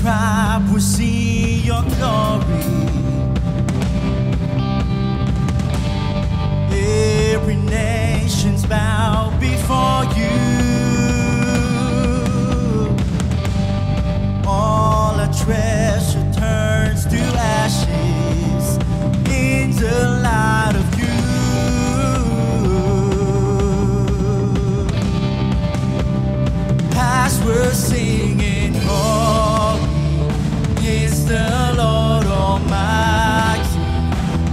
tribe will see your glory. Every nation's bow before you. All our treasure turns to ashes in the light of you. As we're singing, holy is the Lord Almighty.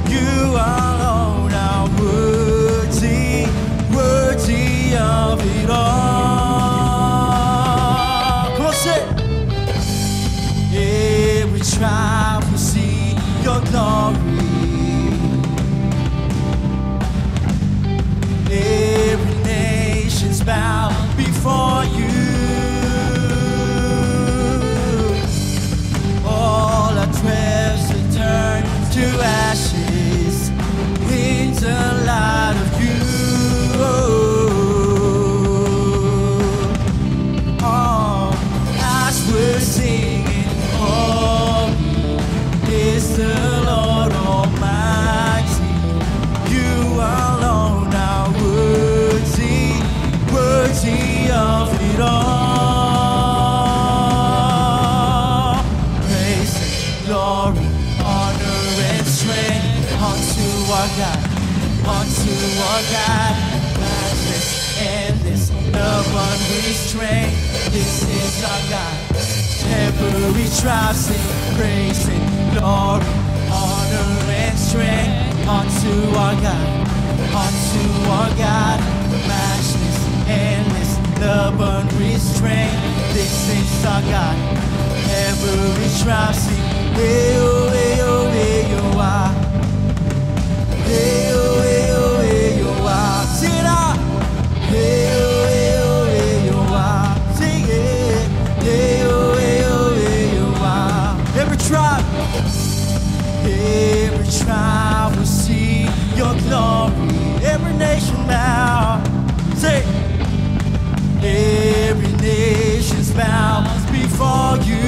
You alone are worthy, worthy of it all. Come on, say it. Every tribe will see your glory. Every nation's bow before you. All our treasure turn to ashes in the light of you. Oh, as we're singing, holy is the Lord Almighty. You alone are worthy, worthy of it all. Praise and glory, honor and strength unto our God, unto our God. Matchless, endless, love unrestrained. This is our God. Every tribe sing praise and glory, honor and strength unto our God, unto our God. Matchless, endless, love unrestrained. This is our God. Every tribe sing, hey oh, hey oh, hey oh, ah. Hey oh, hey oh, hey oh, ah. Sing it out. Hey oh, hey oh, hey oh, ah. Sing it. Hey oh, hey oh, hey oh, ah. Every tribe will see your glory. Every nation bow. Say it. Every nation's bows before you.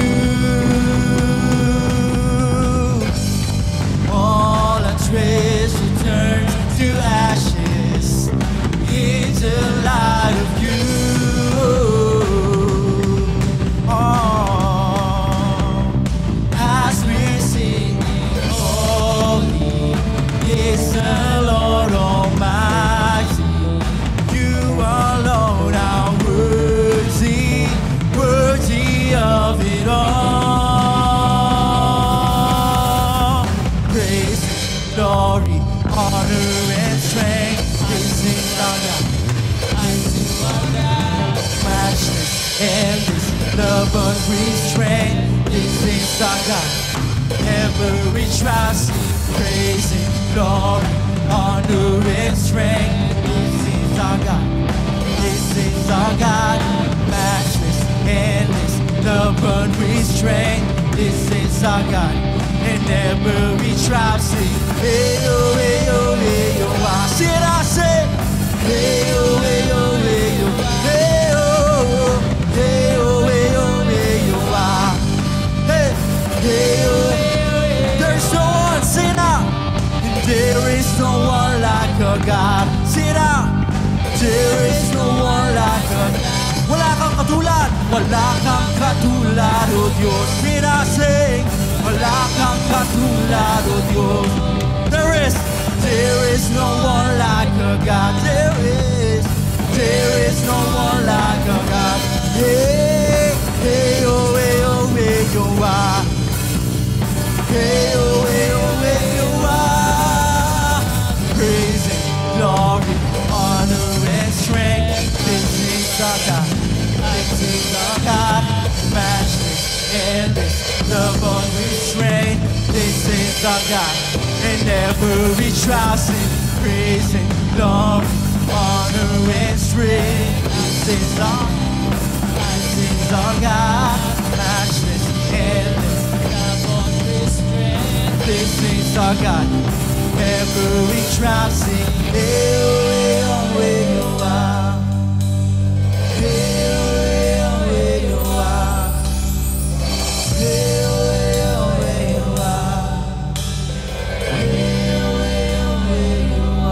endless love unrestrained. This is our God. Every trust, praising, glory, honor, and strength. This is our God. This is our God. Matchless, endless, love unrestrained. This is our God. And every tribe sing, hey oh, hey oh, hey oh, I said, I said, hey oh, hey oh, hey oh, hey oh, hey oh, hey oh, hey oh, I, hey, hey oh. There's no one, sit down. There is no one like a God. Sit down. There is no one like a God. Wala kang katulad, wala kang katulad, O Diyos. Sinasing, wala kang katulad, O Diyos. There is no one like a God. There is no one like a God. Hey, hey, oh, hey, oh, hey, oh, ah. Hey, oh, hey, oh, hey, oh, ah. Praising, glory, honor, and strength. This is our God. This is our God. Matchless, endless, love unrestrained. This is our God. And every trial sing, praising, glory, honor, and strength. This is our God. Matchless, endless, love unrestrained. This is our God. Every trial sing, hey oh, hey oh, hey oh, ah. Hey oh, hey oh, hey oh, ah. Hey oh, hey oh, hey oh, ah. Hey oh, hey oh, hey oh, ah.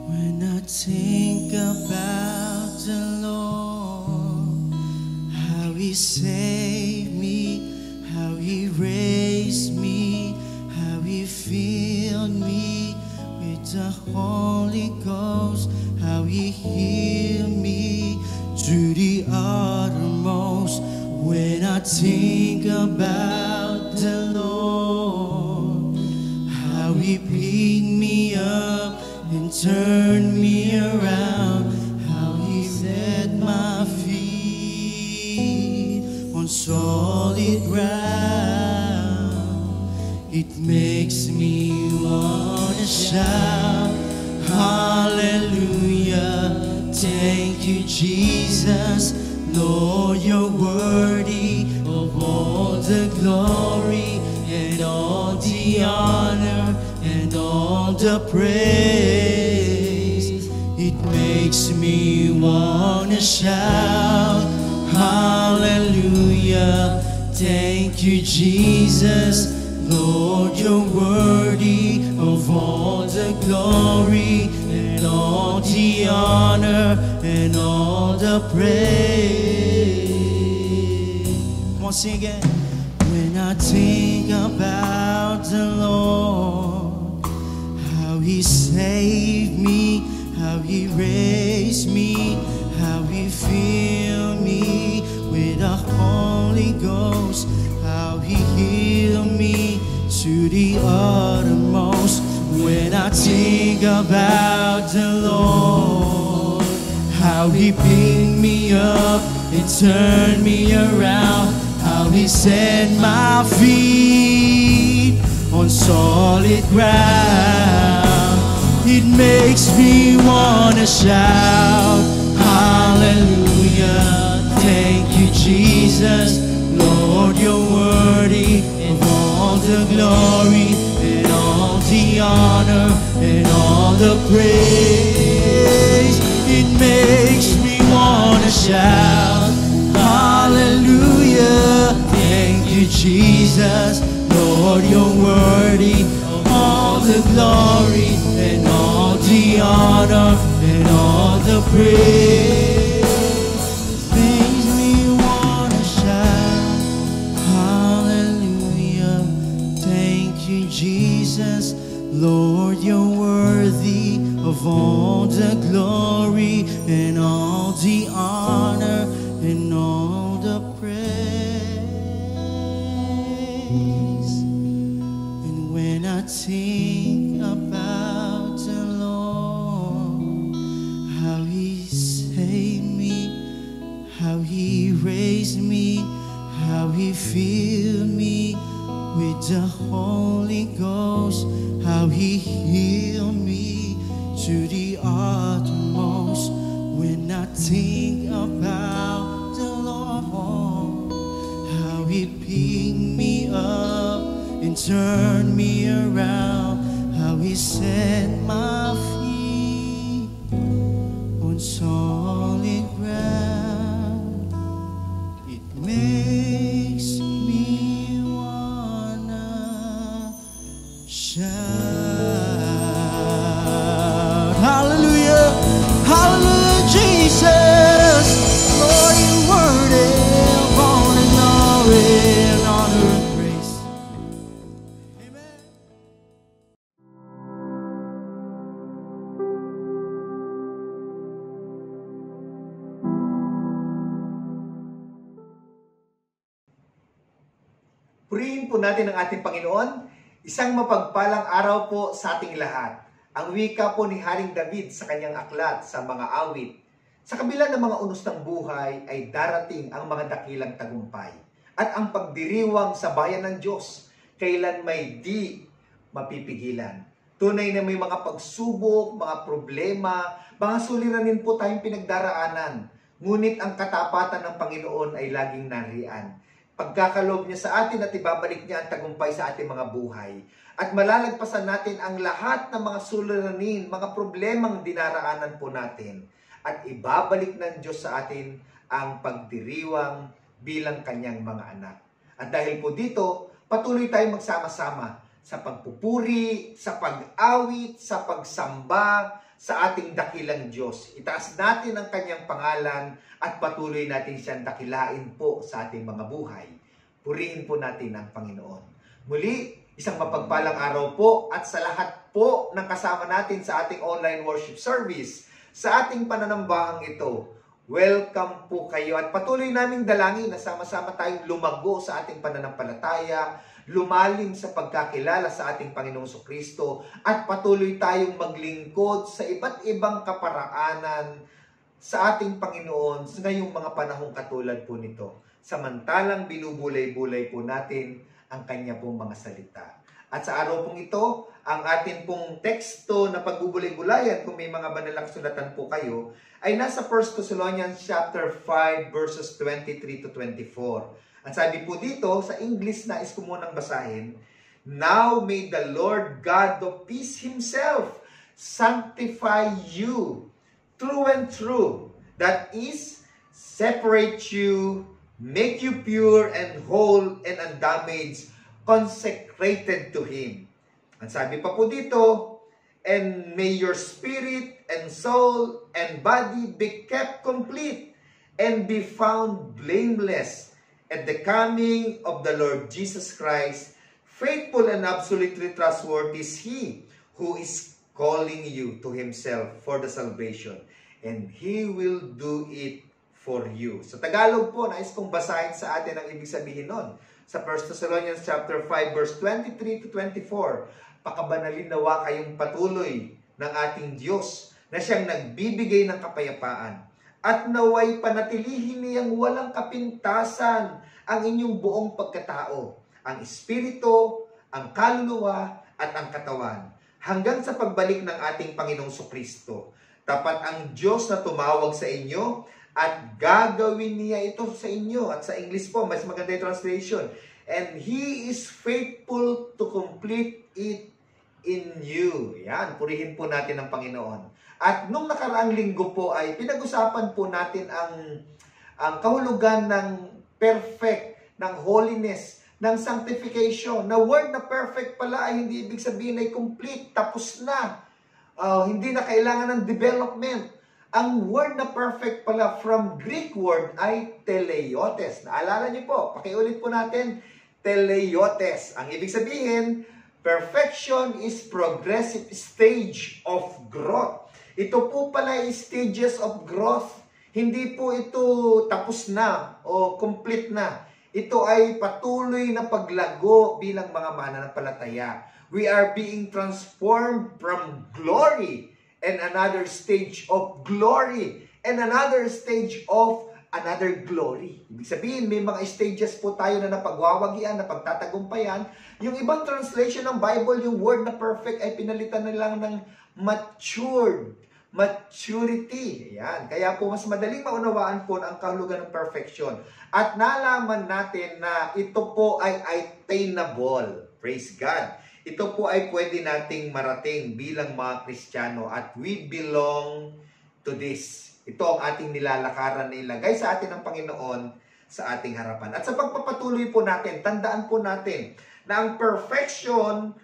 When I think about the Lord, how He saved me, how He raised me, how He filled me with the Holy Ghost, how He healed me to the uttermost. When I think about the Lord, how He picked me up and turned me around, how He set my feet on solid ground. It makes me wanna shout, hallelujah. Thank you, Jesus. Lord, you're worthy of all the glory and all the honor and all the praise. It makes me wanna shout, hallelujah. Thank you, Jesus. Lord, you're worthy of all the glory and all the honor and all the praise. Come on, sing again. When I think about the Lord, how He saved me, how He raised me, how He filled me with the Holy Ghost, how He healed me to the uttermost. When I think about the Lord, how He picked me up and turned me around, how He set my feet on solid ground. It makes me wanna shout, hallelujah. Thank you, Jesus. Lord, you're worthy of all the glory and all the honor and all the praise. It makes me wanna shout, hallelujah. Thank you, Jesus. Lord, you're worthy of all the glory and all the honor and all the praise. Makes me wanna shout, Lord, you're worthy of all the glory and all the honor and all the praise. And when I think about the Lord, how He saved me, how He raised me, how He filled me with the Holy Ghost, how He healed me to the uttermost. When I think about the Lord, how He picked me up and turned me around, how He set my feet on solid ground, it makes me wanna shout. Hallelujah, hallelujah, Jesus. Lord, you're worthy of all the glory and honor and praise. Amen. Purihin po natin ang ating Panginoon. Isang mapagpalang araw po sa ating lahat. Ang wika po ni Haring David sa kanyang aklat sa mga awit. Sa kabila ng mga unos ng buhay ay darating ang mga dakilang tagumpay. At ang pagdiriwang sa bayan ng Diyos, kailan may di mapipigilan. Tunay na may mga pagsubok, mga problema, mga suliranin po tayong pinagdaraanan. Ngunit ang katapatan ng Panginoon ay laging nariyan. Pagkakaloob niya sa atin at ibabalik niya ang tagumpay sa ating mga buhay. At malalagpasan natin ang lahat ng mga suliranin, mga problemang dinaraanan po natin. At ibabalik ng Diyos sa atin ang pagdiriwang bilang kanyang mga anak. At dahil po dito, patuloy tayong magsama-sama sa pagpupuri, sa pag-awit, sa pagsamba sa ating dakilang Diyos. Itaas natin ang kanyang pangalan at patuloy natin siyang dakilain po sa ating mga buhay. Purihin po natin ang Panginoon. Muli, isang mapagpalang araw po at sa lahat po ng kasama natin sa ating online worship service, sa ating pananambahang ito, welcome po kayo at patuloy naming dalangin na sama-sama tayong lumago sa ating pananampalataya, lumalim sa pagkakilala sa ating Panginoong Jesucristo at patuloy tayong maglingkod sa iba't ibang kaparaanan sa ating Panginoon sa ngayong mga panahong katulad po nito. Samantalang binubulay-bulay po natin ang kanya pong mga salita. At sa araw pong ito, ang ating pong teksto na pagbubulay-bulayan, kung may mga banalang sulatan po kayo, ay nasa 1 Thessalonians chapter 5 verses 23 to 24. Ang sabi po dito, sa English nais ko munang basahin, "Now may the Lord God of peace Himself sanctify you true and true. That is, separate you, make you pure and whole and undamaged, consecrated to Him." Ang sabi pa po dito, "And may your spirit and soul and body be kept complete and be found blameless at the coming of the Lord Jesus Christ. Faithful and absolutely trustworthy is He who is calling you to Himself for the salvation, and He will do it for you." Sa Tagalog po, nais kong basahin sa atin ang ibig sabihin nun. Sa 1 Thessalonians chapter 5 verse 23 to 24, "Pakabanalin nawa kayong patuloy ng ating Diyos na Siyang nagbibigay ng kapayapaan, at naway panatilihin niyang walang kapintasan ang inyong buong pagkatao, ang espiritu, ang kaluluwa, at ang katawan, hanggang sa pagbalik ng ating Panginoong Jesucristo. Tapat ang Diyos na tumawag sa inyo at gagawin niya ito sa inyo." At sa English po, mas maganda yung translation, "And He is faithful to complete it in you." Yan, purihin po natin ang Panginoon. At nung nakaraang linggo po ay pinag-usapan po natin ang kahulugan ng perfect, ng holiness, ng sanctification. Na word na perfect pala ay hindi ibig sabihin ay complete, tapos na. Hindi na kailangan ng development. Ang word na perfect pala from Greek word ay teleiotes. Naalala niyo po, pakiulit po natin, teleiotes. Ang ibig sabihin, Perfection is progressive stage of growth. Ito po pala ay stages of growth. Hindi po ito tapos na o complete na. Ito ay patuloy na paglago bilang mga mananampalataya. We are being transformed from glory and another stage of glory and another stage of another glory. Ibig sabihin, may mga stages po tayo na napagwawagian, napagtatagumpayan. Yung ibang translation ng Bible, yung word na perfect ay pinalitan na lang ng matured. Maturity. Ayan. Kaya po mas madaling maunawaan po ang kahulugan ng perfection. At nalaman natin na ito po ay attainable. Praise God. Ito po ay pwede nating marating bilang mga Kristiyano at we belong to this. Ito ang ating nilalakaran na ilagay sa atin ng Panginoon sa ating harapan. At sa pagpapatuloy po natin, tandaan po natin na ang perfection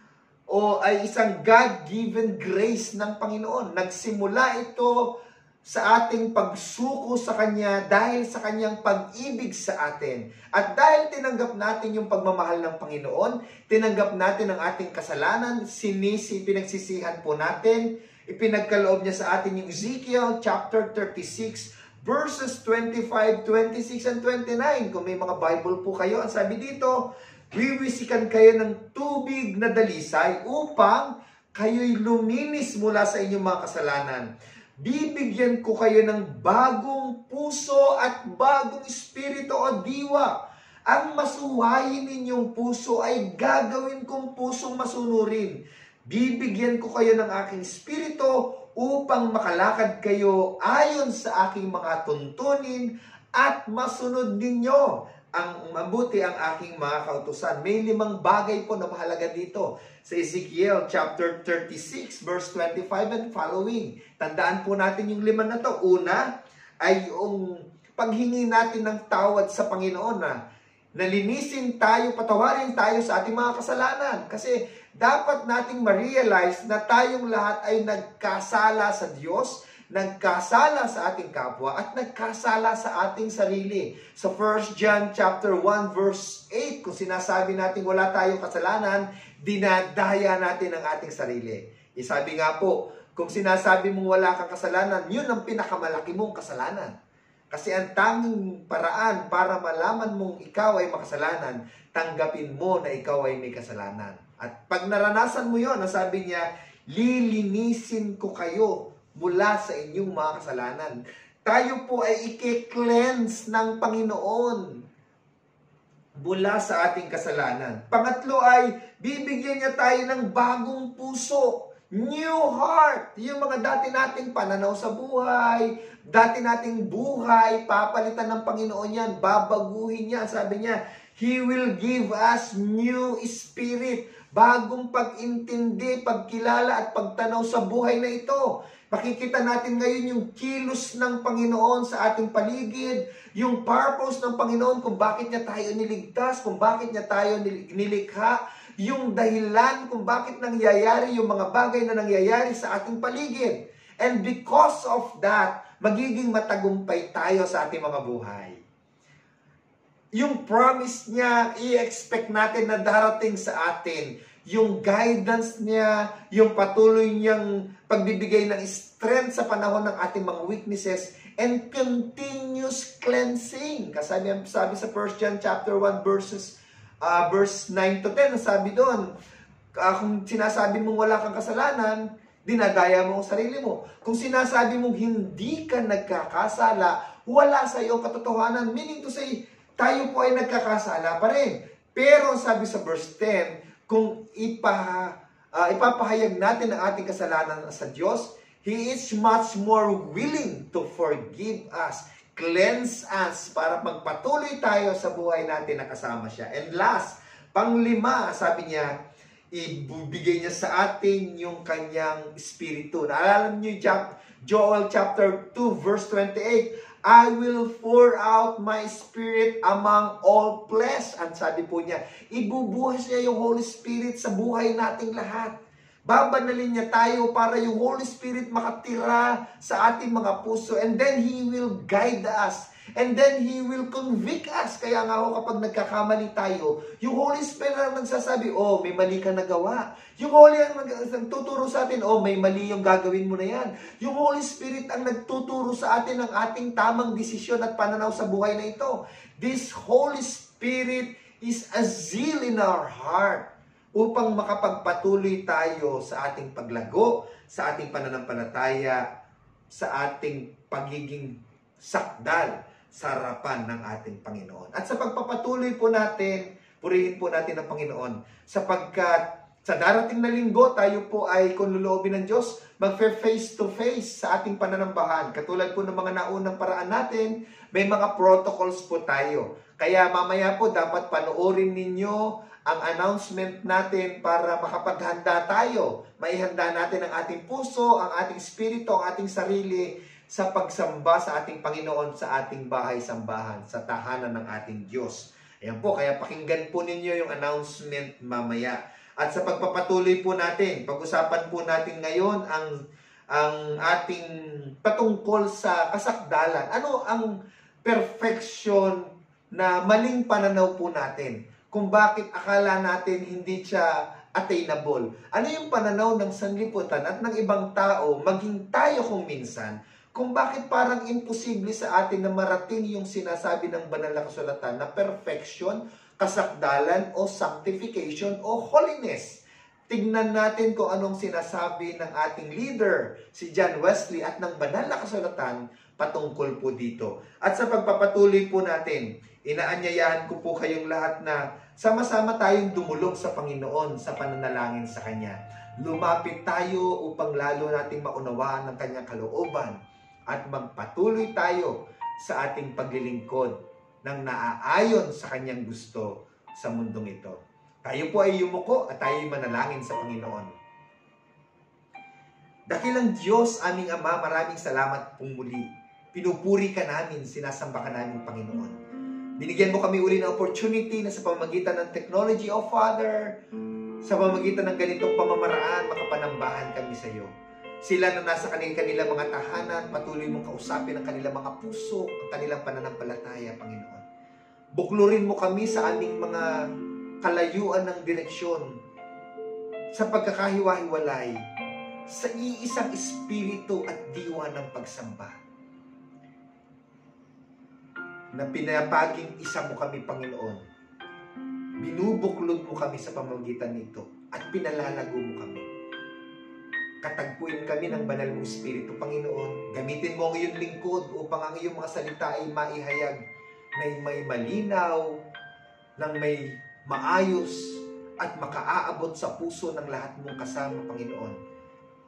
o ay isang God-given grace ng Panginoon. Nagsimula ito sa ating pagsuko sa Kanya dahil sa Kanyang pag-ibig sa atin. At dahil tinanggap natin yung pagmamahal ng Panginoon, tinanggap natin ang ating kasalanan, pinagsisihan po natin, ipinagkaloob niya sa atin yung Ezekiel chapter 36 verses 25, 26, and 29. Kung may mga Bible po kayo, ang sabi dito, wiwisikan kayo ng tubig na dalisay upang kayo'y luminis mula sa inyong mga kasalanan. Bibigyan ko kayo ng bagong puso at bagong espiritu o diwa. Ang masuwayin ninyong puso ay gagawin kong pusong masunurin. Bibigyan ko kayo ng aking espiritu upang makalakad kayo ayon sa aking mga tuntunin at masunod ninyo ang mabuti ang aking mga kautusan. May 5 bagay po na mahalaga dito sa Ezekiel chapter 36 verse 25 and following. Tandaan po natin yung 5 na to. Una ay yung paghingi natin ng tawad sa Panginoon na nalinisin tayo, patawarin tayo sa ating mga kasalanan. Kasi dapat nating ma-realize na tayong lahat ay nagkasala sa Diyos, nagkasala sa ating kapwa, at nagkasala sa ating sarili. Sa 1 John chapter 1 verse 8, kung sinasabi natin wala tayong kasalanan, dinadaya natin ang ating sarili. Sabi nga po, kung sinasabi mong wala kang kasalanan, yun ang pinakamalaki mong kasalanan. Kasi ang tanging paraan para malaman mong ikaw ay makasalanan, tanggapin mo na ikaw ay may kasalanan. At pag naranasan mo yon, sabi niya, lilinisin ko kayo mula sa inyong mga kasalanan. Tayo po ay i-cleanse ng Panginoon mula sa ating kasalanan. Pangatlo ay, bibigyan niya tayo ng bagong puso. New heart. Yung mga dati nating pananaw sa buhay, dati nating buhay, papalitan ng Panginoon yan, babaguhin niya. Sabi niya, He will give us new spirit. Bagong pag-intindi, pagkilala at pagtanaw sa buhay na ito. Makikita natin ngayon yung kilos ng Panginoon sa ating paligid, yung purpose ng Panginoon kung bakit niya tayo niligtas, kung bakit niya tayo nilikha, yung dahilan kung bakit nangyayari yung mga bagay na nangyayari sa ating paligid. And because of that, magiging matagumpay tayo sa ating mga buhay. Yung promise niya, i-expect natin na darating sa atin. Yung guidance niya, yung patuloy niyang pagbibigay ng strength sa panahon ng ating mga weaknesses, and continuous cleansing. Kasi sabi sa 1 John chapter 1 verse 9 to 10, sabi doon, kung sinasabi mong wala kang kasalanan, dinadaya mo ang sarili mo. Kung sinasabi mong hindi ka nagkakasala, wala sa iyong katotohanan. Meaning to say, tayo po ay nagkakasala pa rin. Pero sabi sa verse 10, kung ipapahayag natin ang ating kasalanan sa Diyos, He is much more willing to forgive us, cleanse us, para magpatuloy tayo sa buhay natin na kasama siya. And last, panglima, sabi niya, ibibigay niya sa atin yung kanyang espiritu. Naalala niyo Joel chapter 2 verse 28, I will pour out my spirit among all flesh. Ang sabi po niya, ibubuhos niya yung Holy Spirit sa buhay nating lahat. Babanalin niya tayo para yung Holy Spirit makatira sa ating mga puso. And then He will guide us. And then He will convict us. Kaya nga ho, kapag nagkakamali tayo, yung Holy Spirit ang nagsasabi, oh, may mali ka nagawa. Yung Holy ang nagtuturo sa atin, oh, may mali yung gagawin mo na yan. Yung Holy Spirit ang nagtuturo sa atin ng ating tamang desisyon at pananaw sa buhay na ito. This Holy Spirit is a zeal in our heart upang makapagpatuloy tayo sa ating paglago, sa ating pananampalataya, sa ating pagiging sakdal sa harapan ng ating Panginoon. At sa pagpapatuloy po natin, purihin po natin ang Panginoon, sapagkat sa darating na linggo, tayo po ay, kung loloobin ng Diyos, mag-face to face sa ating pananambahan. Katulad po ng mga naunang paraan natin, may mga protocols po tayo. Kaya mamaya po, dapat panoorin ninyo ang announcement natin para makapaghanda tayo. Maihanda natin ang ating puso, ang ating espiritu, ang ating sarili sa pagsamba sa ating Panginoon sa ating bahay-sambahan, sa tahanan ng ating Diyos. Ayan po, kaya pakinggan po ninyo yung announcement mamaya. At sa pagpapatuloy po natin, pag-usapan po natin ngayon ang ating patungkol sa kasakdalan. Ano ang perfection na maling pananaw po natin? Kung bakit akala natin hindi siya attainable. Ano yung pananaw ng sanlibutan at ng ibang tao, maging tayo kung minsan, kung bakit parang imposible sa atin na marating yung sinasabi ng banal na kasulatan na perfection, kasakdalan o sanctification o holiness. Tignan natin kung anong sinasabi ng ating leader, si John Wesley, at ng banal na kasulatan patungkol po dito. At sa pagpapatuloy po natin, inaanyayahan ko po kayong lahat na sama-sama tayong dumulog sa Panginoon sa pananalangin sa Kanya. Lumapit tayo upang lalo nating maunawaan ang Kanyang kalooban at magpatuloy tayo sa ating paglilingkod ng naaayon sa Kanyang gusto sa mundong ito. Tayo po ay yumuko at tayo ay manalangin sa Panginoon. Dakilang Diyos, aming Ama, maraming salamat pong muli. Pinupuri ka namin, sinasamba ka namin, Panginoon. Binigyan mo kami uli ng opportunity na sa pamamagitan ng technology, O Father, sa pamamagitan ng ganitong pamamaraan, makapanambahan kami sa iyo. Sila na nasa kanilang mga tahanan, patuloy mong kausapin ang kanilang mga puso, ang kanilang pananampalataya, Panginoon. Buklurin mo kami sa aming mga kalayuan ng direksyon, sa pagkakahiwa-hiwalay, sa iisang espiritu at diwa ng pagsamba. Na pinapaging isa mo kami, Panginoon. Binubuklod mo kami sa pamamagitan nito at pinalalago mo kami. Katagpuin kami ng banal mong Espiritu, Panginoon. Gamitin mo ang iyong lingkod upang ang iyong mga salita ay maihayag na may malinaw, nang may maayos at makaaabot sa puso ng lahat mong kasama, Panginoon,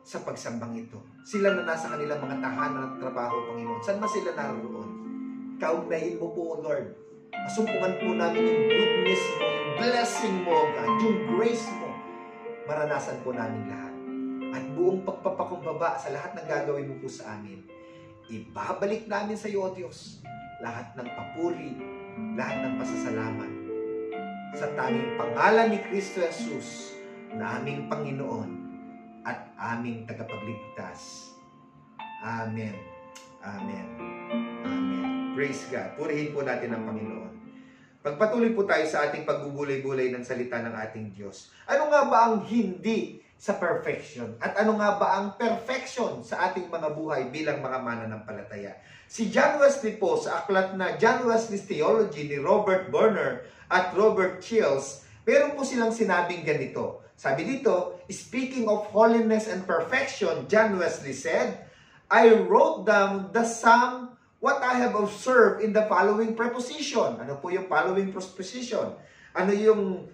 sa pagsambang ito. Sila na nasa kanilang mga tahanan at trabaho, Panginoon. Saan ba sila naroon? Kaugnayin mo po, Lord. Masumpungan po namin yung goodness mo, yung blessing mo, God, yung grace mo. Maranasan po namin lahat. At buong pagpapakumbaba sa lahat ng gagawin mo po sa amin. Ibabalik namin sa iyo, O Diyos, lahat ng papuri, lahat ng pasasalamat. Sa tanging pangalan ni Kristo Jesus, na aming Panginoon at aming tagapagligtas. Amen. Amen. Amen. Praise God. Purihin po natin ang Panginoon. Pagpatuloy po tayo sa ating pagbubulay-bulay ng salita ng ating Diyos. Ano nga ba ang hindi sa perfection? At ano nga ba ang perfection sa ating mga buhay bilang mga mananampalataya? Si John Wesley po sa aklat na John Wesley's Theology ni Robert Burner at Robert Chills, meron po silang sinabing ganito. Sabi dito, speaking of holiness and perfection, John Wesley said, I wrote down the sum what I have observed in the following preposition. Ano po yung following preposition? Ano yung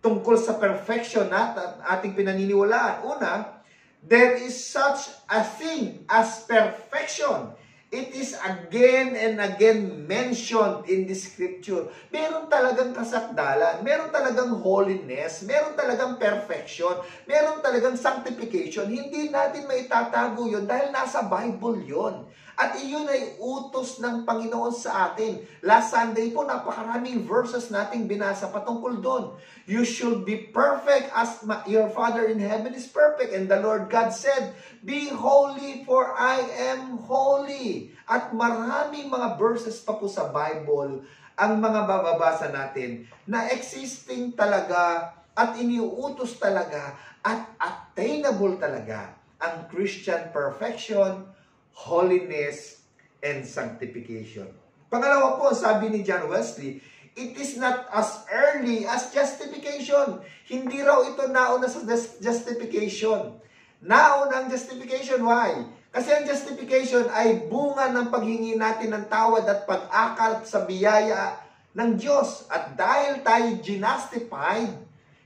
tungkol sa perfection na ating pinaniniwalaan? Una, there is such a thing as perfection. It is again and again mentioned in the scripture. Meron talagang kasakdalan, meron talagang holiness, meron talagang perfection, meron talagang sanctification. Hindi natin maitatago yun dahil nasa Bible yun. At iyon ay utos ng Panginoon sa atin. Last Sunday po, napakaraming verses nating binasa patungkol doon. You should be perfect as your Father in heaven is perfect. And the Lord God said, be holy for I am holy. At maraming mga verses pa po sa Bible ang mga bababasa natin na existing talaga at iniuutos talaga at attainable talaga ang Christian perfection, holiness, and sanctification. Pangalawa po, sabi ni John Wesley, it is not as early as justification. Hindi raw ito nauna sa justification. Nauna ang justification. Why? Kasi ang justification ay bunga ng paghingi natin ng tawad at pag-akal sa biyaya ng Diyos. At dahil tayo justified,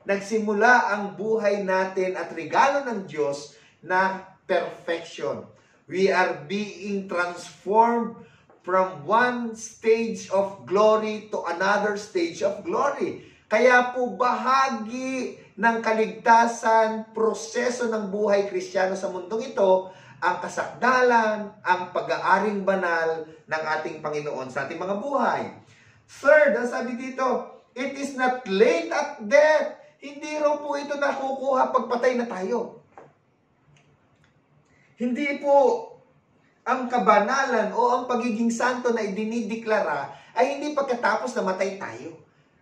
nagsimula ang buhay natin at regalo ng Diyos na perfection. We are being transformed from one stage of glory to another stage of glory. Kaya po bahagi ng kaligtasan, proseso ng buhay Kristiyano sa mundong ito, ang kasakdalan, ang pag-aaring banal ng ating Panginoon sa ating mga buhay. Third, ang sabi dito, it is not late at death. Hindi raw po ito nakukuha pagpatay na tayo. Hindi po ang kabanalan o ang pagiging santo na idinideklara ay hindi pagkatapos na matay tayo.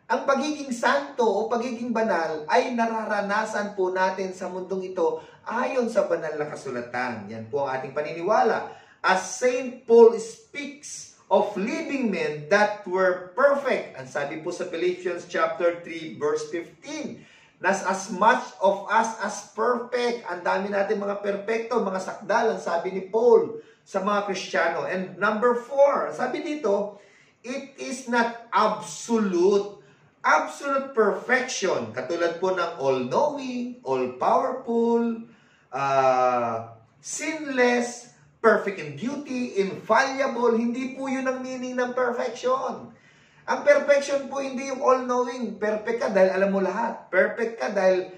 Ang pagiging santo o pagiging banal ay nararanasan po natin sa mundong ito ayon sa banal na kasulatan. Yan po ang ating paniniwala. As Saint Paul speaks of living men that were perfect. Ang sabi po sa Philippians chapter 3 verse 15. Nas as much of us as perfect. Ang dami natin mga perpekto, mga sakdal, ang sabi ni Paul sa mga Kristiyano. And number 4, sabi dito, it is not absolute. Absolute perfection. Katulad po ng all-knowing, all-powerful, sinless, perfect in beauty, infallible. Hindi po yun ang meaning ng perfection. Ang perfection po hindi yung all-knowing. Perfect ka dahil alam mo lahat. Perfect ka dahil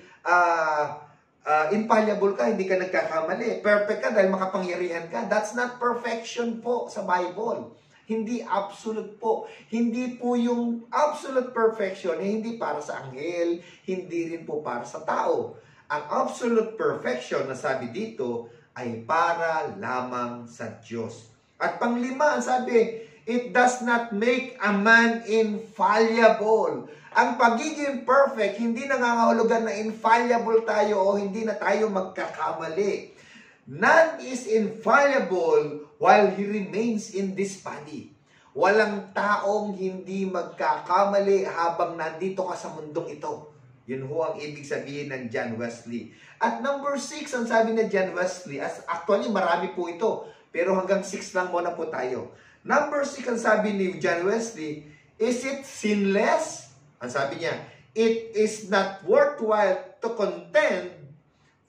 infallible ka, hindi ka nagkakamali. Perfect ka dahil makapangyarihan ka. That's not perfection po sa Bible. Hindi absolute po. Hindi po yung absolute perfection hindi para sa anghel, hindi rin po para sa tao. Ang absolute perfection na sabi dito ay para lamang sa Diyos. At panglima, ang sabi, it does not make a man infallible. Ang pagiging perfect, hindi nangangahulugan na infallible tayo o hindi na tayo magkakamali. None is infallible while he remains in this body. Walang taong hindi magkakamali habang nandito ka sa mundong ito. Yun ho ang ibig sabihin ng John Wesley. At number 6, ang sabi ni John Wesley, actually marami po ito, pero hanggang 6 lang muna po tayo. Number 6, ang sabi ni John Wesley, is it sinless? Ang sabi niya, it is not worthwhile to contend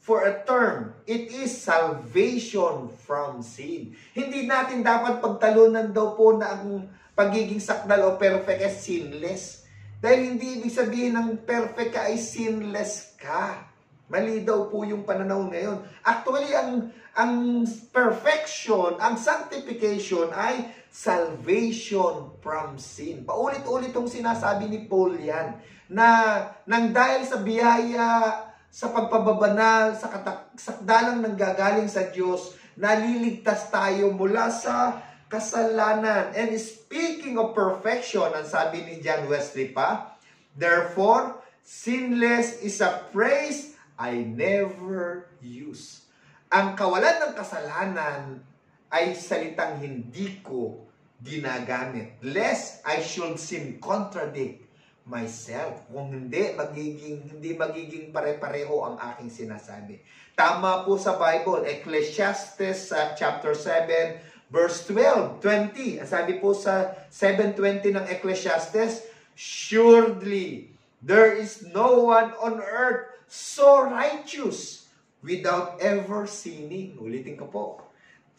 for a term. It is salvation from sin. Hindi natin dapat pagtalunan daw po na ang pagiging sakdal o perfect ay sinless. Dahil hindi ibig sabihin ng perfect ka ay sinless ka. Mali daw po yung pananaw ngayon. Actually, ang perfection, ang sanctification ay salvation from sin. Paulit-ulit itong sinasabi ni Paul yan, na nang dahil sa biyaya, sa pagpababanal, sa sakdalang nanggagaling sa Diyos, naliligtas tayo mula sa kasalanan. And speaking of perfection, ang sabi ni John Wesley pa, therefore, sinless is a phrase I never use. Ang kawalan ng kasalanan ay salitang hindi ko ginagamit. Lest I should seem contradict myself. Kung hindi magiging pare-pareho ang aking sinasabi. Tama po sa Bible, Ecclesiastes chapter 7, verse 20. Ang sabi po sa 7:20 ng Ecclesiastes, surely there is no one on earth so righteous without ever sinning. Ulitin ko po.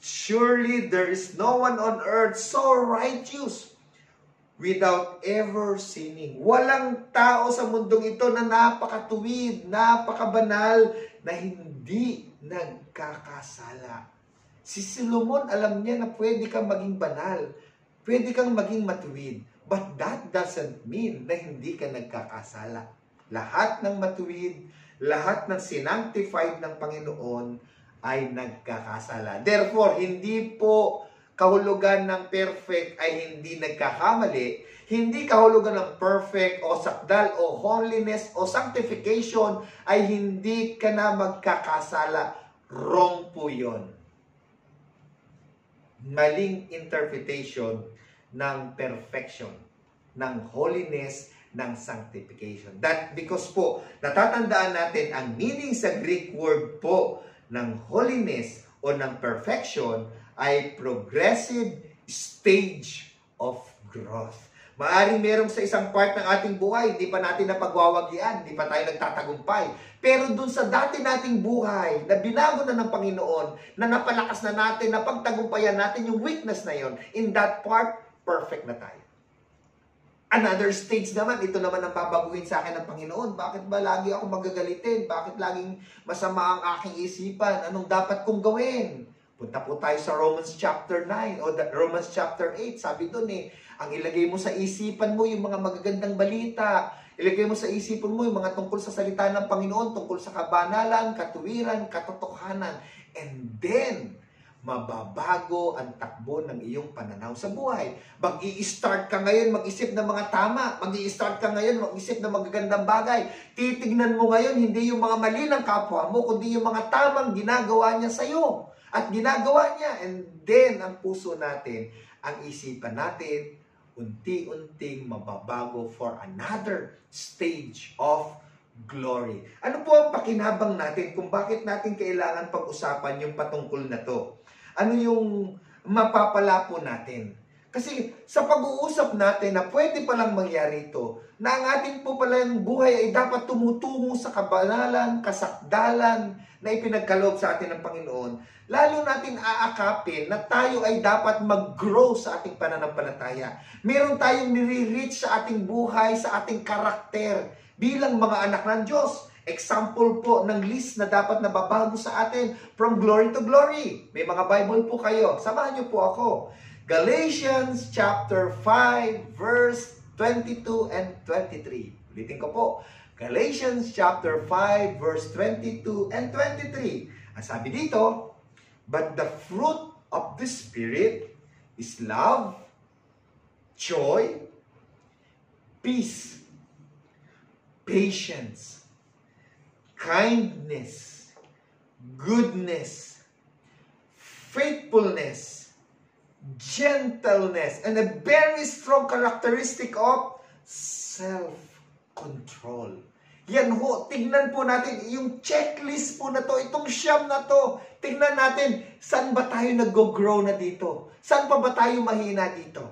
Surely there is no one on earth so righteous without ever sinning. Walang tao sa mundong ito na napakatuwid, napakabanal, na hindi nagkakasala. Si Solomon, alam niya na pwede kang maging banal, pwede kang maging matuwid, but that doesn't mean na hindi ka nagkakasala. Lahat ng matuwid, lahat ng sinantified ng Panginoon ay nagkakasala. Therefore, hindi po kahulugan ng perfect ay hindi nagkakamali. Hindi kahulugan ng perfect o sakdal o holiness o sanctification ay hindi ka na magkakasala. Wrong po yun. Maling interpretation ng perfection, ng holiness, ng sanctification. That because po, natatandaan natin ang meaning sa Greek word po ng holiness o ng perfection ay progressive stage of growth. Maaring merong sa isang part ng ating buhay, hindi pa natin napagwawagian, hindi pa tayo nagtatagumpay. Pero dun sa dati nating buhay, na binago na ng Panginoon, na napalakas na natin, na pagtagumpayan natin yung weakness na yon, in that part, perfect na tayo. Another stage naman, ito naman ang babaguhin sa akin ng Panginoon. Bakit ba lagi ako magagalitin? Bakit laging masama ang aking isipan? Anong dapat kong gawin? Punta po tayo sa Romans chapter 9 o Romans chapter 8. Sabi doon ang ilagay mo sa isipan mo yung mga magagandang balita. Ilagay mo sa isipan mo yung mga tungkol sa salita ng Panginoon, tungkol sa kabanalan, katuwiran, katotohanan. And then, mababago ang takbo ng iyong pananaw sa buhay. Mag-i-start ka ngayon mag-isip ng mga tama. Mag-i-start ka ngayon mag-isip ng magagandang bagay. Titignan mo ngayon hindi yung mga mali ng kapwa mo, kundi yung mga tamang ginagawa niya sa'yo. At ginagawa niya. And then, ang puso natin, ang isipan natin, unti-unting mababago for another stage of glory. Ano po ang pakinabang natin kung bakit natin kailangan pag-usapan yung patungkol na to? Ano yung mapapala po natin? Kasi sa pag-uusap natin na pwede palang mangyari ito, na ang ating po palang buhay ay dapat tumutungo sa kabanalan, kasakdalan na ipinagkaloob sa atin ng Panginoon, lalo natin aakapin na tayo ay dapat mag-grow sa ating pananampalataya. Meron tayong nire-reach sa ating buhay, sa ating karakter bilang mga anak ng Diyos. Example po ng list na dapat nababago sa atin from glory to glory. May mga Bible po kayo. Samahan niyo po ako. Galatians chapter 5 verse 22 and 23. Ulitin ko po. Galatians chapter 5 verse 22 and 23. Ang sabi dito, but the fruit of the Spirit is love, joy, peace, patience, kindness, goodness, faithfulness, gentleness, and a very strong characteristic of self-control. Yan ho, tignan po natin, yung checklist po na to, itong siyam na to, tignan natin, saan ba tayo nag-grow na dito? Saan pa ba tayo mahina dito?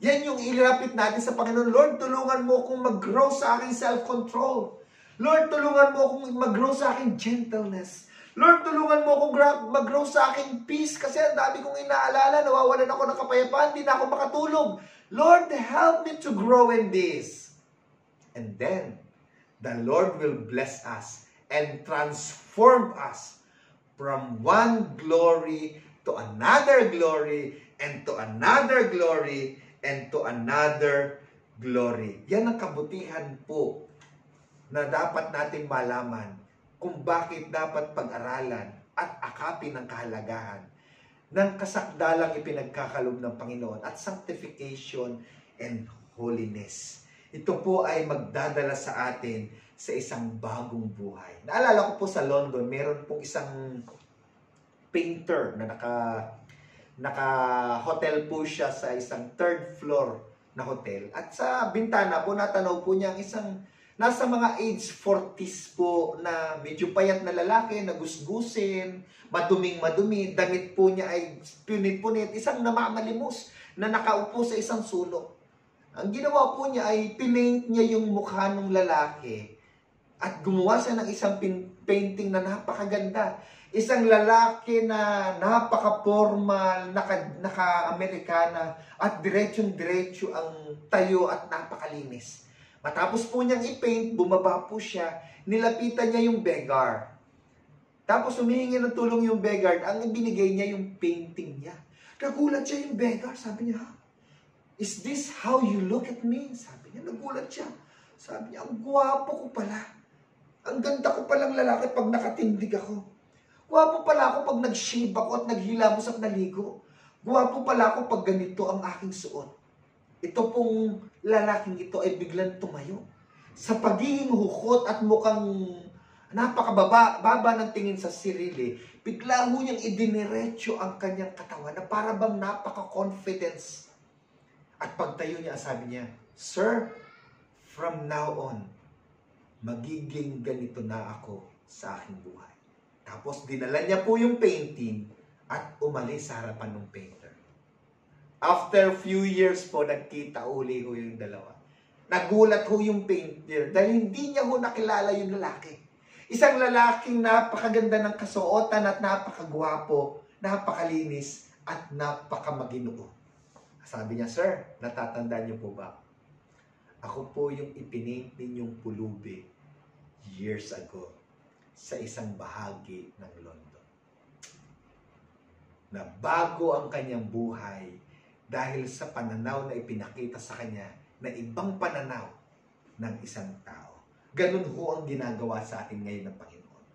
Yan yung ilapit natin sa Panginoon. Lord, tulungan mo akong mag-grow sa aking self-control. Lord, tulungan mo akong mag-grow sa aking gentleness. Lord, tulungan mo akong mag-grow sa aking peace kasi ang dami kong inaalala, nawawalan ako ng kapayapaan, hindi na ako makatulog. Lord, help me to grow in this. And then, the Lord will bless us and transform us from one glory to another glory and to another glory and to another glory. Yan ang kabutihan po na dapat nating malaman kung bakit dapat pag-aralan at akapin ang kahalagahan ng kasakdalang ipinagkakaloob ng Panginoon at sanctification and holiness. Ito po ay magdadala sa atin sa isang bagong buhay. Naalala ko po sa London, meron pong isang painter na naka-hotel po siya sa isang third floor na hotel. At sa bintana po, natanaw po niya ang isang nasa mga age 40s po na medyo payat na lalaki, nagusgusin, maduming-madumi, damit po niya ay punit-punit, isang namamalimos na nakaupo sa isang sulok. Ang ginawa po niya ay pinaint niya yung mukha ng lalaki at gumawa siya ng isang painting na napakaganda. Isang lalaki na napaka-formal, naka-Amerikana at diretsong-diretso ang tayo at napakalinis. Matapos po niyang i-paint, bumaba po siya, nilapitan niya yung beggar. Tapos humihingi ng tulong yung beggar, ang ibinigay niya yung painting niya. Nagulat siya yung beggar, sabi niya, is this how you look at me? Sabi niya, nagulat siya. Sabi niya, ang gwapo ko pala. Ang ganda ko palang lalaki pag nakatindig ako. Gwapo pala ako pag nag-shave ako at naghilamos at naligo. Guwapo pala ako pag ganito ang aking suot. Ito pong lalaking ito ay biglang tumayo. Sa pagiging hukot at mukhang napakababa ng tingin sa sarili, bigla ho niyang idiniretso ang kanyang katawan na para bang napaka-confidence. At pagtayo niya, sabi niya, "Sir, from now on, magiging ganito na ako sa aking buhay." Tapos dinala niya po yung painting at umalis sa harapan ng painter. After few years po, nagkita uli ho yung dalawa. Nagulat ho yung painter dahil hindi niya ho nakilala yung lalaki. Isang lalaking napakaganda ng kasuotan at napakagwapo, napakalinis at napakamaginoo. Sabi niya, "Sir, natatandaan niyo po ba? Ako po yung ipinaint ninyong pulubi years ago sa isang bahagi ng London." Na bago ang kanyang buhay dahil sa pananaw na ipinakita sa kanya na ibang pananaw ng isang tao. Ganun ho ang ginagawa sa atin ngayon ng Panginoon.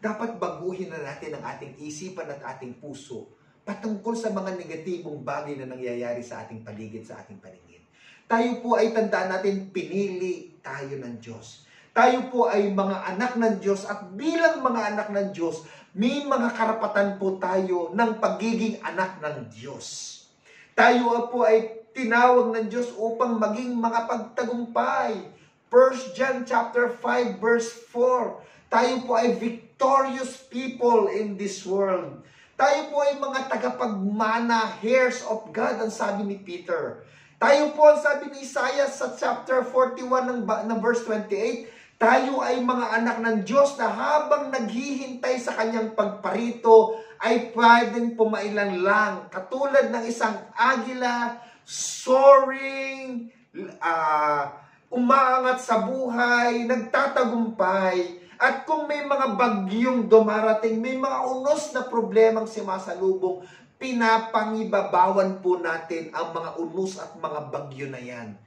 Dapat baguhin na natin ang ating isipan at ating puso patungkol sa mga negatibong bagay na nangyayari sa ating paligid, sa ating paningin. Tayo po ay tandaan natin, pinili tayo ng Diyos. Tayo po ay mga anak ng Diyos at bilang mga anak ng Diyos, may mga karapatan po tayo ng pagiging anak ng Diyos. Tayo po ay tinawag ng Diyos upang maging makapagtagumpay. 1 John chapter 5 verse 4. Tayo po ay victorious people in this world. Tayo po ay mga tagapagmana, heirs of God, ang sabi ni Peter. Tayo po, ang sabi ni Isaiah sa chapter 41 ng verse 28, tayo ay mga anak ng Diyos na habang naghihintay sa kanyang pagparito, ay pwedeng pumailan lang. Katulad ng isang agila, soaring, umaangat sa buhay, nagtatagumpay. At kung may mga bagyong dumarating, may mga unos na problemang sumasalubong, pinapangibabawan po natin ang mga unos at mga bagyo na yan.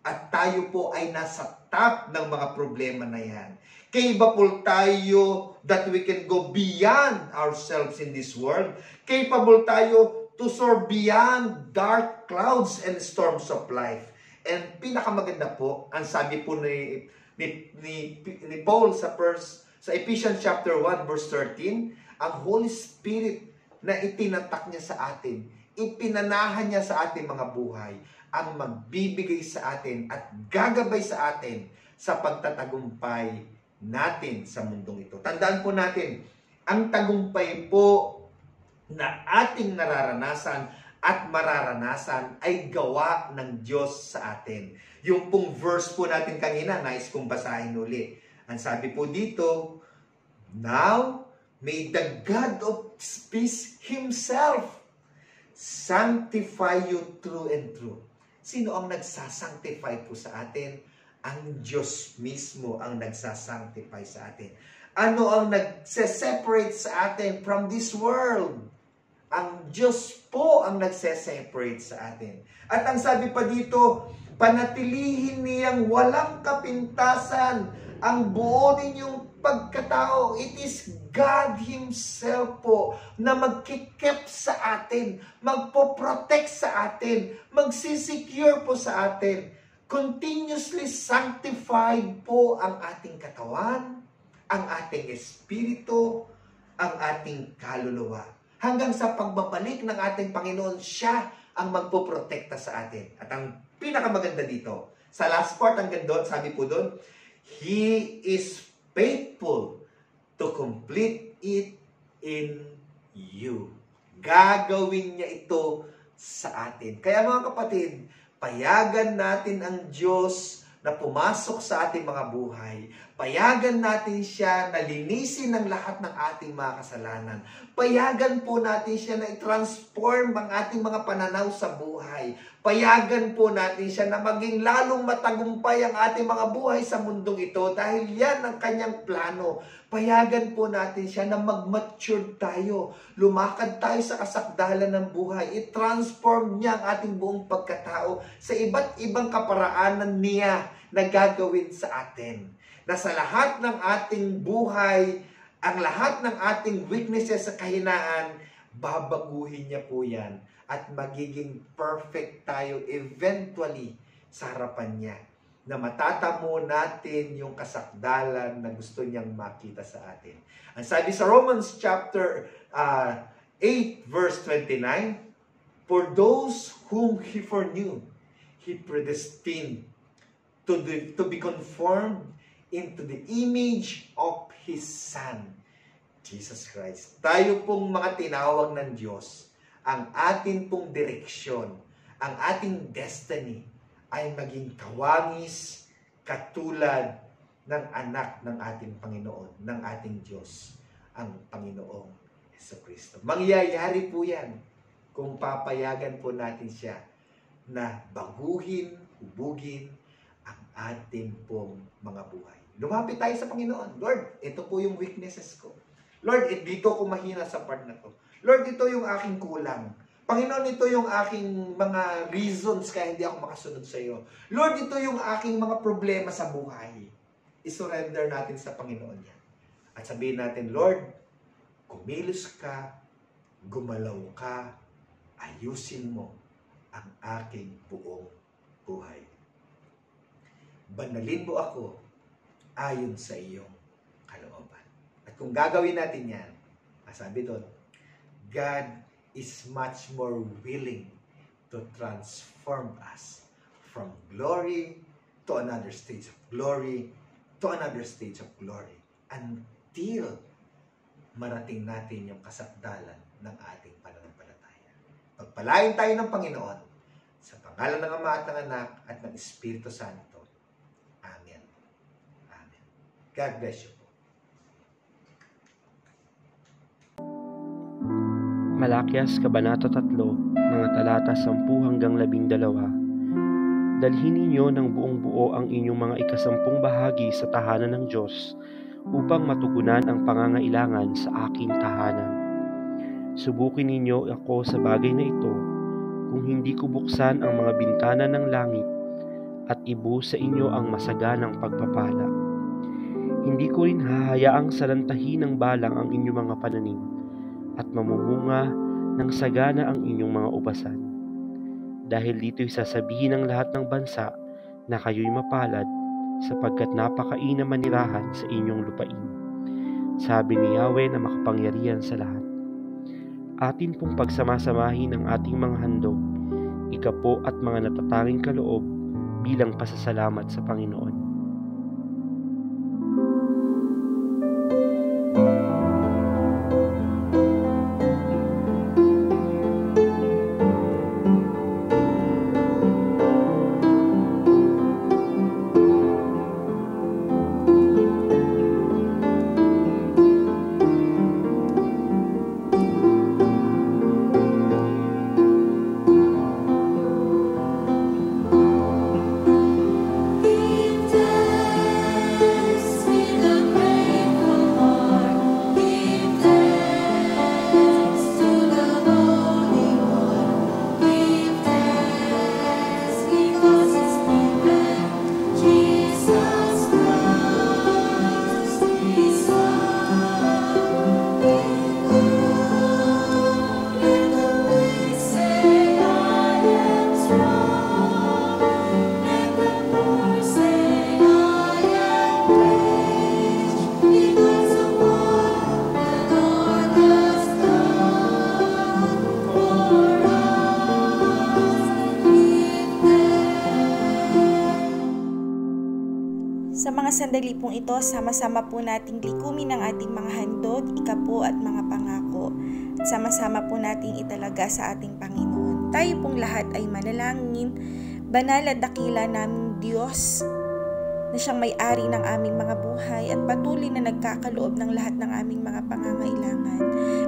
At tayo po ay nasa top ng mga problema na yan. Capable tayo that we can go beyond ourselves in this world. Capable tayo to soar beyond dark clouds and storms of life. And pinakamaganda po, ang sabi po ni Paul sa Ephesians chapter 1 verse 13, ang Holy Spirit na itinatak niya sa atin, ipinanahan niya sa ating mga buhay, ang magbibigay sa atin at gagabay sa atin sa pagtatagumpay natin sa mundong ito. Tandaan po natin, ang tagumpay po na ating nararanasan at mararanasan ay gawa ng Diyos sa atin. Yung pong verse po natin kanina, nais kong basahin ulit. Ang sabi po dito, "Now, may the God of peace Himself sanctify you true and true." Sino ang nagsasanctify po sa atin? Ang Diyos mismo ang nagsasanctify sa atin. Ano ang nagse-separate sa atin from this world? Ang Diyos po ang nagse-separate sa atin. At ang sabi pa dito, panatilihin niyang walang kapintasan ang buo ninyong pagkatao. It is God Himself po na magkikip sa atin, magpoprotect sa atin, magsisecure po sa atin. Continuously sanctified po ang ating katawan, ang ating espiritu, ang ating kaluluwa. Hanggang sa pagbabalik ng ating Panginoon, siya ang magpoprotekta sa atin. At ang pinakamaganda dito, sa last part, hanggang doon, sabi po doon, He is faithful to complete it in you. Gagawin niya ito sa atin. Kaya mga kapatid, payagan natin ang Diyos na pumasok sa ating mga buhay. Payagan natin siya na linisin ang lahat ng ating mga kasalanan. Payagan po natin siya na i-transform ang ating mga pananaw sa buhay. Payagan po natin siya na maging lalong matagumpay ang ating mga buhay sa mundong ito dahil yan ang kanyang plano. Payagan po natin siya na mag-mature tayo. Lumakad tayo sa kasakdalan ng buhay. I-transform niya ang ating buong pagkatao sa iba't ibang kaparaanan niya na gagawin sa atin. Na sa lahat ng ating buhay, ang lahat ng ating weaknesses sa kahinaan, babaguhin niya po yan at magiging perfect tayo eventually sa harapan niya. Na matatamo natin yung kasakdalan na gusto niyang makita sa atin. Ang sabi sa Romans chapter 8 verse 29, for those whom He foreknew, He predestined to be conformed into the image of His Son, Jesus Christ. Tayo pong mga tinawag ng Diyos, ang atin pong direksyon, ang ating destiny, ay maging kawangis katulad ng anak ng ating Panginoon, ng ating Diyos, ang Panginoong Jesucristo. Mangyayari po yan kung papayagan po natin siya na baguhin, hubugin ang ating pong mga buhay. Lumapit tayo sa Panginoon. Lord, ito po yung weaknesses ko. Lord, dito ko mahina sa part na to. Lord, ito yung aking kulang. Panginoon, ito yung aking mga reasons kaya hindi ako makasunod sa iyo. Lord, ito yung aking mga problema sa buhay. I-surrender natin sa Panginoon yan. At sabihin natin, Lord, kumilos ka, gumalaw ka, ayusin mo ang aking buong buhay. Banalin mo ako ayon sa iyong kalooban. At kung gagawin natin yan, sabi doon, God is much more willing to transform us from glory to another stage of glory to another stage of glory until marating natin yung kasakdalan ng ating pananampalataya. Pagpalain tayo ng Panginoon sa pangalan ng Ama at ng Anak at ng Espiritu Santo. Amen. Amen. God bless you. Malakias, Kabanata 3, mga talata 10 hanggang 12. Dalhin ninyo ng buong buo ang inyong mga ikasampung bahagi sa tahanan ng Diyos upang matugunan ang pangangailangan sa aking tahanan. Subukin ninyo ako sa bagay na ito kung hindi ko buksan ang mga bintana ng langit at ibuhos sa inyo ang masaganang pagpapala. Hindi ko rin hahayaang salantahin ng balang ang inyong mga pananim at mamumunga ng sagana ang inyong mga ubasan. Dahil dito'y sasabihin ng lahat ng bansa na kayo'y mapalad sapagkat napakainam manirahan sa inyong lupain. Sabi ni Yahweh na makapangyarihan sa lahat. Atin pong pagsamasamahin ang ating mga handog, ikapo at mga natatanging kaloob bilang pasasalamat sa Panginoon. Sa mga sandali pong ito, sama-sama po nating likumin ang ating mga handog, ikapo at mga pangako. At sama-sama po nating italaga sa ating Panginoon. Tayo pong lahat ay manalangin, banal at dakila naming Diyos na siyang may-ari ng aming mga buhay at patuloy na nagkakaloob ng lahat ng aming mga pangangailangan.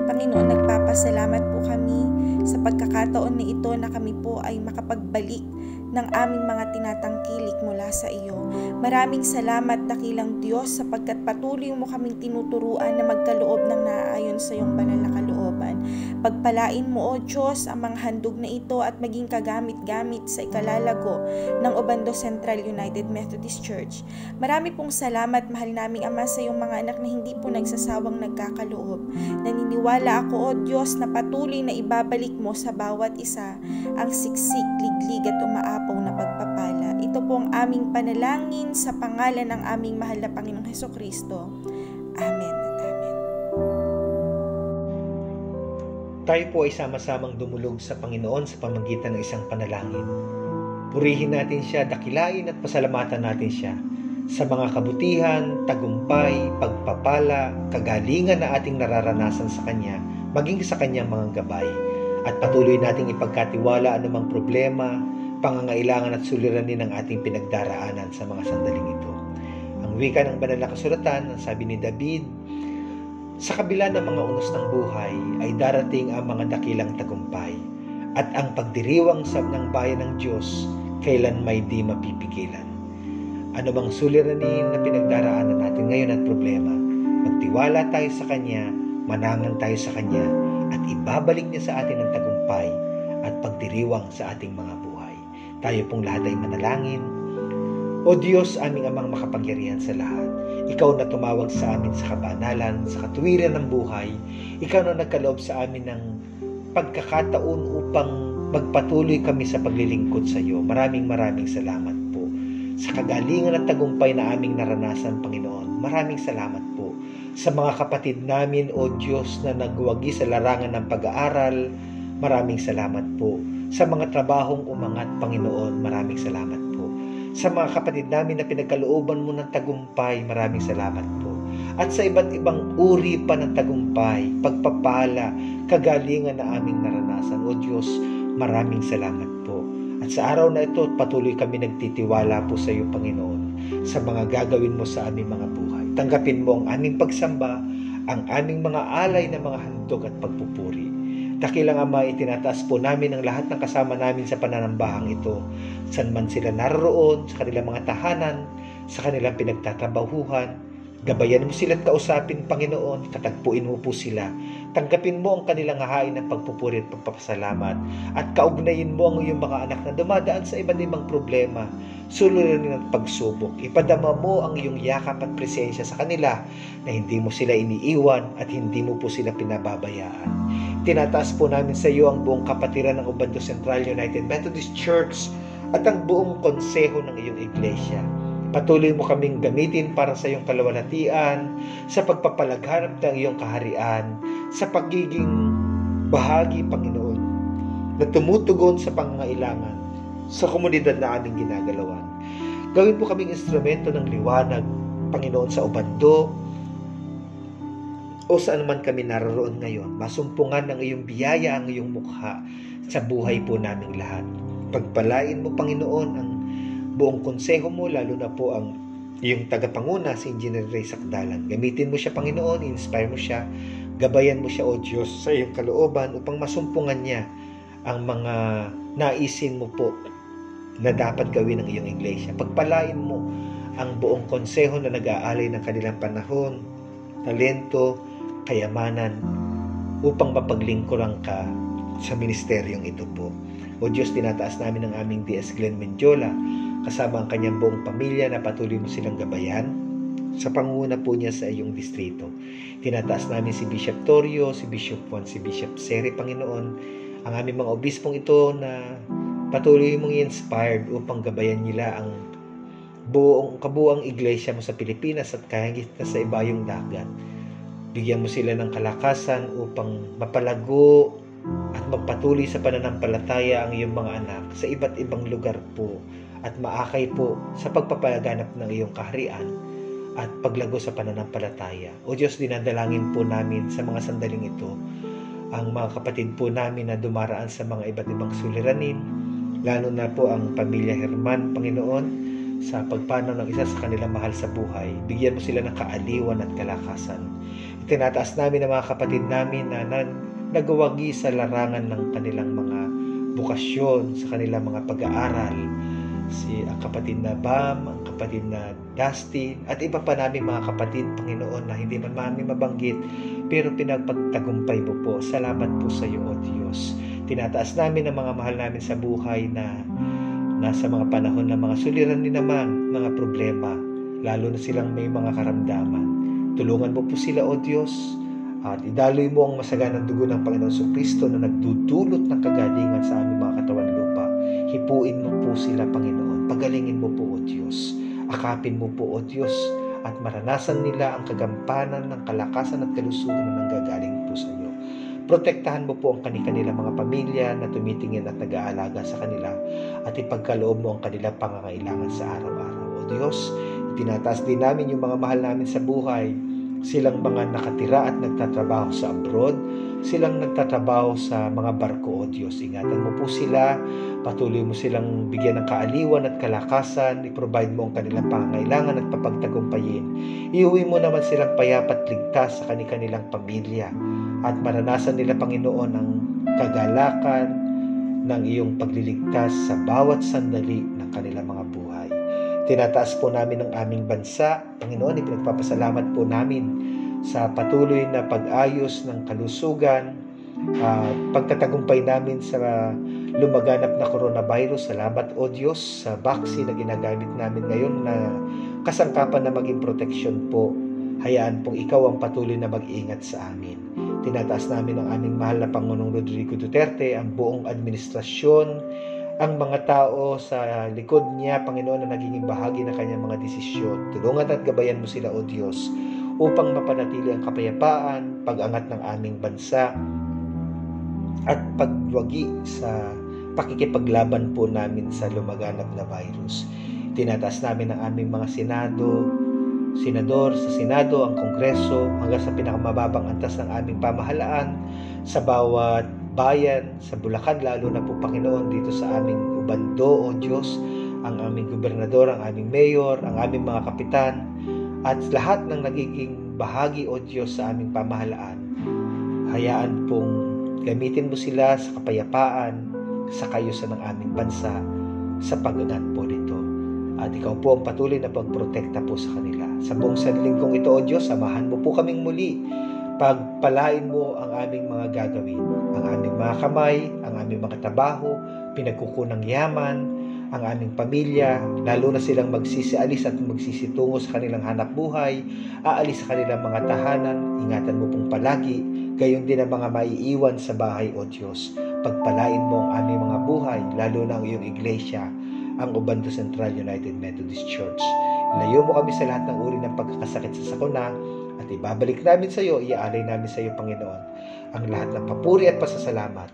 Panginoon, nagpapasalamat po kami sa pagkakataon na ito na kami po ay makapagbalik ng aming mga tinatangkilik mula sa iyo. Maraming salamat, dakilang Diyos, sapagkat patuloy mo kaming tinuturuan na magkaloob ng naaayon sa iyong banal na kalooban. Pagpalain mo, O Diyos, ang mga handog na ito at maging kagamit-gamit sa ikalalago ng Obando Central United Methodist Church. Marami pong salamat, mahal naming Ama, sa iyong mga anak na hindi po nagsasawang nagkakaloob. Naniniwala ako, O Diyos, na patuloy na ibabalik mo sa bawat isa ang siksik, liglig at umaapaw na pagpapala. Ito po ang aming panalangin sa pangalan ng aming mahal na Panginoong Hesukristo. Amen at amen. Tayo po ay sama-samang dumulog sa Panginoon sa pamamagitan ng isang panalangin. Purihin natin siya, dakilain at pasalamatan natin siya sa mga kabutihan, tagumpay, pagpapala, kagalingan na ating nararanasan sa Kanya, maging sa Kanyang mga gabay. At patuloy nating ipagkatiwala anumang problema, pangangailangan at suliranin ng ating pinagdaraanan sa mga sandaling ito. Ang wika ng banal na kasulatan, ang sabi ni David, sa kabila ng mga unos ng buhay ay darating ang mga dakilang tagumpay at ang pagdiriwang ng bayan ng Diyos kailan may di mapipigilan. Ano bang suliranin na pinagdaraanan natin ngayon at problema, magtiwala tayo sa Kanya, manangan tayo sa Kanya at ibabalik niya sa atin ang tagumpay at pagdiriwang sa ating mga buhay. Tayo pong lahat ay manalangin. O Diyos, aming Amang makapangyarihan sa lahat, Ikaw na tumawag sa amin sa kabanalan, sa katuwiran ng buhay, Ikaw na nagkaloob sa amin ng pagkakataon upang magpatuloy kami sa paglilingkod sa iyo. Maraming salamat po. Sa kagalingan at tagumpay na aming naranasan, Panginoon, maraming salamat po. Sa mga kapatid namin, O Diyos, na nagwagi sa larangan ng pag-aaral, maraming salamat po. Sa mga trabahong umangat, Panginoon, maraming salamat po. Sa mga kapatid namin na pinagkalooban mo ng tagumpay, maraming salamat po. At sa iba't ibang uri pa ng tagumpay, pagpapala, kagalingan na aming naranasan, O Diyos, maraming salamat po. At sa araw na ito, patuloy kami nagtitiwala po sa iyo, Panginoon, sa mga gagawin mo sa aming mga buhay. Tanggapin mo ang aming pagsamba, ang aming mga alay na mga handog at pagpupuri. Dakilang Ama, itinataas po namin ang lahat ng kasama namin sa pananambahang ito. San man sila naroon, sa kanilang mga tahanan, sa kanilang pinagtatrabahuhan. Gabayan mo sila at kausapin, Panginoon. Katagpuin mo po sila. Tanggapin mo ang kanilang hahain ng pagpupuri at pagpapasalamat. At kaugnayin mo ang iyong mga anak na dumadaan sa iba't ibang problema, suliranin at pagsubok. Ipadama mo ang iyong yakap at presensya sa kanila na hindi mo sila iniiwan at hindi mo po sila pinababayaan. Tinataas po namin sa iyo ang buong kapatiran ng Obando Central United Methodist Church at ang buong konseho ng iyong iglesia. Patuloy mo kaming gamitin para sa iyong kalawalhatian, sa pagpapalaghanap ng iyong kaharian, sa pagiging bahagi, Panginoon, na tumutugon sa pangangailangan sa komunidad na aming ginagalawan. Gawin mo kaming instrumento ng liwanag, Panginoon, sa Obando o saan man kami naroon ngayon. Masumpungan ng iyong biyaya ang iyong mukha sa buhay po naming lahat. Pagpalain mo, Panginoon, ang buong konseho mo, lalo na po ang iyong tagapanguna, si Engineer Ray Sakdalan. Gamitin mo siya, Panginoon, inspire mo siya, gabayan mo siya, O Diyos, sa iyong kalooban upang masumpungan niya ang mga naisin mo po na dapat gawin ng iyong iglesia. Pagpalain mo ang buong konseho na nag-aalay ng kanilang panahon, talento, kayamanan upang mapaglingkuran ka sa ministeryong ito po. O Diyos, tinataas namin ang aming D.S. Glenn Mendiola kasama ang kanyang buong pamilya na patuloy mo silang gabayan sa pangunguna po niya sa iyong distrito. Tinataas namin si Bishop Torio, si Bishop Juan, si Bishop Seri, Panginoon, ang aming mga obispong ito na patuloy mong i-inspired upang gabayan nila ang kabuang iglesia mo sa Pilipinas at kahit na sa ibayong dagat. Bigyan mo sila ng kalakasan upang mapalago at magpatuloy sa pananampalataya ang iyong mga anak sa iba't ibang lugar po at maakay po sa pagpapalaganap ng iyong kaharian at paglago sa pananampalataya. O Diyos, dinadalangin po namin sa mga sandaling ito ang mga kapatid po namin na dumaraan sa mga iba't ibang suliranin, lalo na po ang pamilya Herman, Panginoon, sa pagpanaw ng isa sa kanilang mahal sa buhay. Bigyan mo sila ng kaaliwan at kalakasan. Itinataas namin ang mga kapatid namin na nagawagi sa larangan ng kanilang mga bukasyon, sa kanilang mga pag-aaral, ang kapatid na Bam, ang kapatid na Dustin, at iba pa namin mga kapatid, Panginoon, na hindi man namin mabanggit, pero pinagpagtagumpay mo po. Salamat po sa iyo, O Diyos. Tinataas namin ang mga mahal namin sa buhay na nasa mga panahon ng mga suliranin naman, mga problema, lalo na silang may mga karamdaman. Tulungan mo po sila, O Diyos, at idaloy mo ang masaganang dugo ng Panginoon Kristo na nagdudulot ng kagalingan sa aming mga katawan lupa. Hipuin mo po sila, Panginoon. Pagalingin mo po, O Diyos. Akapin mo po, O Diyos, at maranasan nila ang kagampanan ng kalakasan at kalusugan na nanggagaling po sa iyo. Protektahan mo po ang kanilang mga pamilya na tumitingin at nag-aalaga sa kanila, at ipagkaloob mo ang kanilang pangangailangan sa araw-araw. O Diyos, itinataas din namin yung mga mahal namin sa buhay, silang mga nakatira at nagtatrabaho sa abroad, silang nagtatrabaho sa mga barko, O Diyos. Ingatan mo po sila, patuloy mo silang bigyan ng kaaliwan at kalakasan, i-provide mo ang kanilang pangangailangan at papagtagumpayin. Iuwi mo naman silang payapat ligtas sa kanilang pamilya, at maranasan nila, Panginoon, ang kagalakan ng iyong pagliligtas sa bawat sandali ng kanilang mga buhay. Tinataas po namin ang aming bansa, Panginoon, ipinagpapasalamat po namin sa patuloy na pag-ayos ng kalusugan, pagtatagumpay namin sa lumaganap na coronavirus. Salamat, O Diyos, sa vaccine na ginagamit namin ngayon na kasangkapan na maging proteksyon po. Hayaan pong ikaw ang patuloy na mag-ingat sa amin. Tinataas namin ang aming mahal na Pangulong Rodrigo Duterte, ang buong administrasyon, ang mga tao sa likod niya, Panginoon, na naging bahagi ng kanyang mga desisyon. Tulungan at gabayan mo sila, O Diyos, upang mapanatili ang kapayapaan, pag-angat ng aming bansa, at pagwagi sa pakikipaglaban po namin sa lumaganap na virus. Tinataas namin ang aming mga senador sa Senado, ang Kongreso, hanggang sa pinakamababang antas ng aming pamahalaan, sa bawat bayan, sa Bulacan, lalo na po, Panginoon, dito sa aming Ubando, O Diyos, ang aming gobernador, ang aming mayor, ang aming mga kapitan, at lahat ng nagiging bahagi, O Diyos, sa aming pamahalaan. Hayaan pong gamitin mo sila sa kapayapaan, sa kayusan ng aming bansa, sa pag-angat po nito. At ikaw po ang patuloy na pagprotekta po sa kanila. Sa buong sanlingkong ito, O Diyos, samahan mo po kaming muli. Pagpalain mo ang aming mga gagawin, ang aming mga kamay, ang aming mga trabaho, pinagkukunang yaman, ang aming pamilya, lalo na silang magsisialis at magsisitungo sa kanilang hanap buhay, aalis sa kanilang mga tahanan. Ingatan mo pong palagi, gayon din ang mga maiiwan sa bahay, O Diyos. Pagpalain mo ang aming mga buhay, lalo na ang iyong iglesia, ang Ubando Central United Methodist Church. Ilayo mo kami sa lahat ng uri ng pagkakasakit sa sakuna, at ibabalik namin sa iyo, iaalay namin sa iyo, Panginoon, ang lahat ng papuri at pasasalamat